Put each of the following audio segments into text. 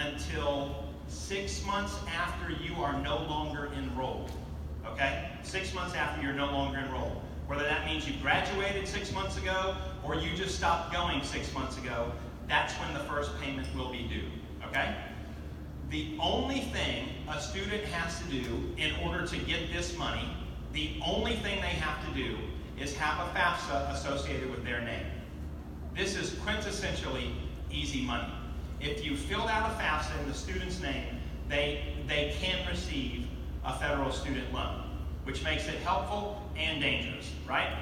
until 6 months after you are no longer enrolled. Okay? 6 months after you're no longer enrolled. Whether that means you graduated 6 months ago or you just stopped going 6 months ago, that's when the first payment will be due. Okay? The only thing a student has to do in order to get this money, the only thing they have to do is have a FAFSA associated with their name. This is quintessentially easy money. If you filled out a FAFSA in the student's name, they can receive a federal student loan, which makes it helpful and dangerous, right?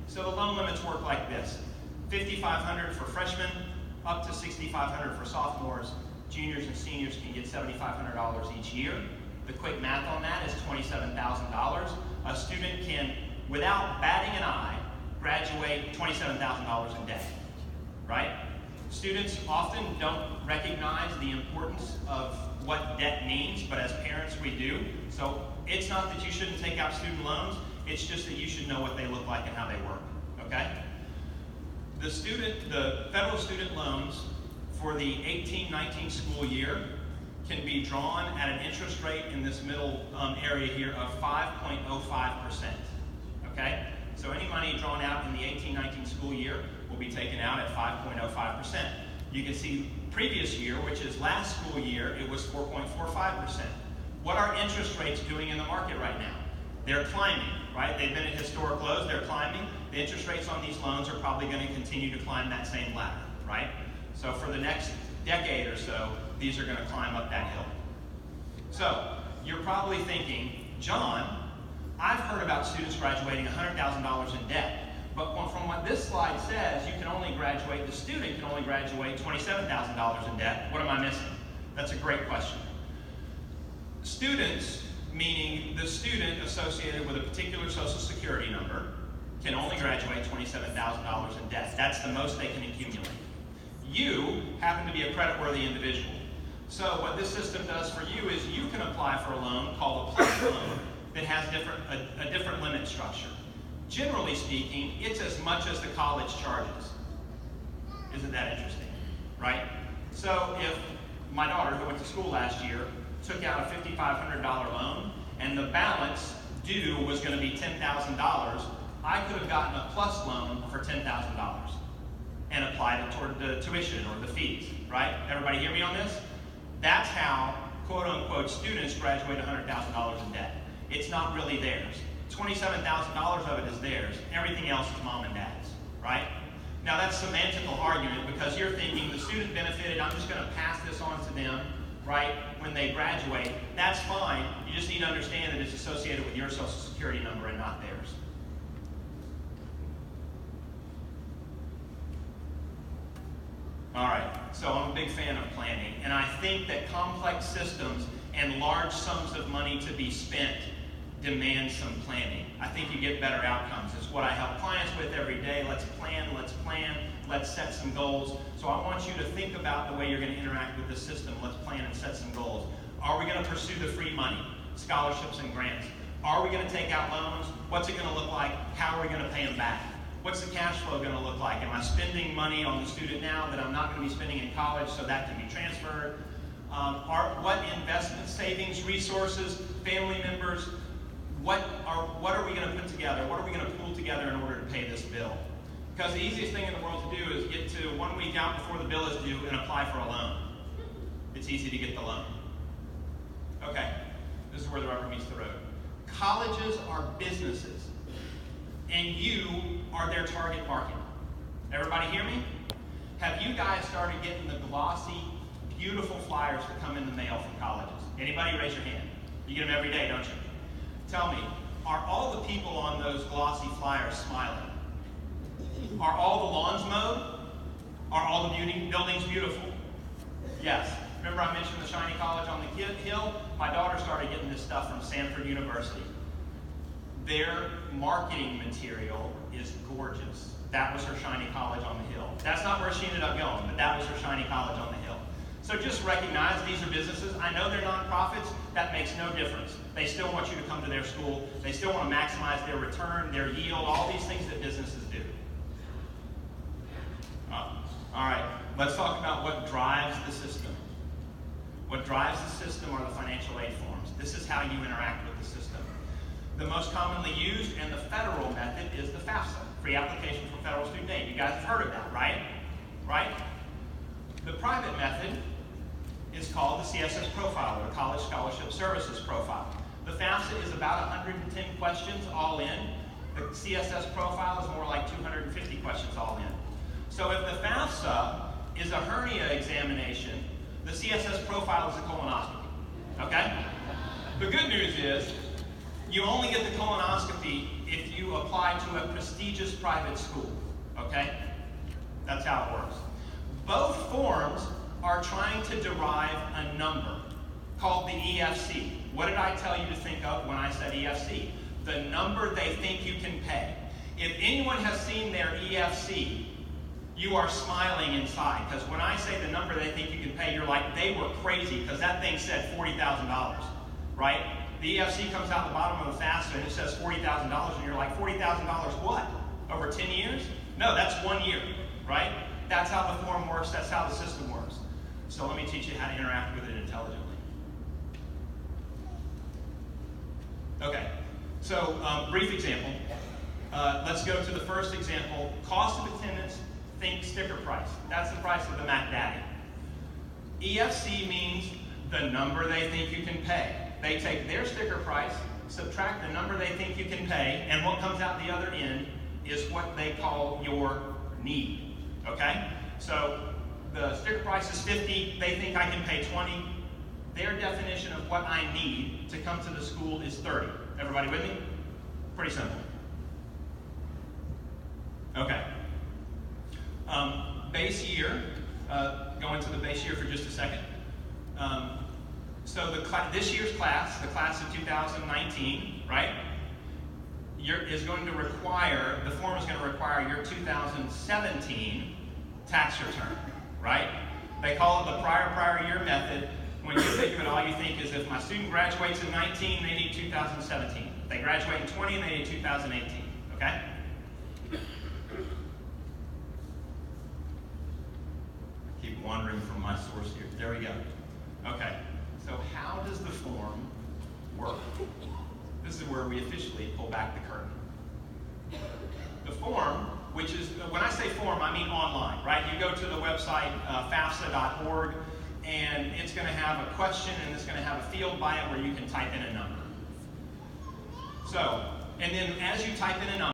So the loan limits work like this. $5,500 for freshmen, up to $6,500 for sophomores. Juniors and seniors can get $7,500 each year. The quick math on that is $27,000. A student can, without batting an eye, graduate $27,000 in debt, right? Students often don't recognize the importance of what debt means, but as parents we do. So it's not that you shouldn't take out student loans, it's just that you should know what they look like and how they work, okay? The federal student loans for the 18-19 school year can be drawn at an interest rate in this middle area here of 5.05%, okay? So any money drawn out in the 18-19 school year will be taken out at 5.05%. You can see previous year, which is last school year, it was 4.45%. What are interest rates doing in the market right now? They're climbing, right? They've been at historic lows, they're climbing. The interest rates on these loans are probably going to continue to climb that same ladder, right? So for the next decade or so, these are going to climb up that hill. So you're probably thinking, John, I've heard about students graduating $100,000 in debt, but from what this slide says, you can only graduate, the student can only graduate $27,000 in debt. What am I missing? That's a great question. Students, meaning the student associated with a particular social security number, can only graduate $27,000 in debt. That's the most they can accumulate. You happen to be a creditworthy individual. So what this system does for you is you can apply for a loan called a PLUS loan that has a different limit structure. Generally speaking, it's as much as the college charges. Isn't that interesting, right? So if my daughter, who went to school last year, took out a $5,500 loan and the balance due was going to be $10,000, I could have gotten a PLUS loan for $10,000 and applied it toward the tuition or the fees, right? Everybody hear me on this? That's how, quote unquote, students graduate $100,000 in debt. It's not really theirs. $27,000 of it is theirs. Everything else is mom and dad's, right? Now that's semantical argument because you're thinking the student benefited, I'm just going to pass this on to them, right, when they graduate. That's fine. You just need to understand that it's associated with your social security number and not theirs. All right, so I'm a big fan of planning, and I think that complex systems and large sums of money to be spent demand some planning. I think you get better outcomes. It's what I help clients with every day. Let's plan, let's set some goals. So I want you to think about the way you're going to interact with the system. Let's plan and set some goals. Are we going to pursue the free money, scholarships and grants? Are we going to take out loans? What's it going to look like? How are we going to pay them back? What's the cash flow going to look like? Am I spending money on the student now that I'm not going to be spending in college so that can be transferred? What investment, savings, resources, family members, what are we going to put together? What are we going to pull together in order to pay this bill? Because the easiest thing in the world to do is get to 1 week out before the bill is due and apply for a loan. It's easy to get the loan. Okay, this is where the rubber meets the road. Colleges are businesses, and you are their target market. Everybody hear me? Have you guys started getting the glossy, beautiful flyers that come in the mail from colleges? Anybody raise your hand? You get them every day, don't you? Tell me, are all the people on those glossy flyers smiling? Are all the lawns mowed? Are all the buildings beautiful? Yes. Remember I mentioned the shiny college on the hill? My daughter started getting this stuff from Stanford University. Their marketing material is gorgeous. That was her shiny college on the hill. That's not where she ended up going, but that was her shiny college on the hill. So just recognize these are businesses. I know they're nonprofits. That makes no difference. They still want you to come to their school. They still want to maximize their return, their yield, all these things that businesses do. All right, let's talk about what drives the system. What drives the system are the financial aid forms. This is how you interact with the system. The most commonly used and the federal method is the FAFSA, Free Application for Federal Student Aid. You guys have heard of that, right? Right? The private method is called the CSS Profile, or the College Scholarship Services Profile. The FAFSA is about 110 questions all in. The CSS Profile is more like 250 questions all in. So if the FAFSA is a hernia examination, the CSS Profile is a colonoscopy, okay? The good news is you only get the colonoscopy if you apply to a prestigious private school, okay? That's how it works. Both forms are trying to derive a number called the EFC. What did I tell you to think of when I said EFC? The number they think you can pay. If anyone has seen their EFC, you are smiling inside, because when I say the number they think you can pay, you're like, they were crazy, because that thing said $40,000, right? The EFC comes out the bottom of the FAFSA and it says $40,000, and you're like, $40,000 what? Over 10 years? No, that's 1 year, right? That's how the form works, that's how the system works. So let me teach you how to interact with it intelligently. Okay, so brief example. Let's go to the first example. Cost of attendance, think sticker price. That's the price of the Mac Daddy. EFC means the number they think you can pay. They take their sticker price, subtract the number they think you can pay, and what comes out the other end is what they call your need, okay? So the sticker price is 50, they think I can pay 20. Their definition of what I need to come to the school is 30. Everybody with me? Pretty simple. Okay. Base year, go into the base year for just a second. So this year's class, the class of 2019, right, is going to require, the form is going to require your 2017 tax return, right? They call it the prior year method. When you think of it, all you think is if my student graduates in 19, they need 2017. If they graduate in 20, they need 2018, okay? Keep wandering from my source here. There we go. Okay, so how does the form work? This is where we officially pull back the curtain. The form, which is, when I say form, I mean online, right? You go to the website, FAFSA.org, and it's going to have a question, and it's going to have a field by it where you can type in a number. So, and then as you type in a number,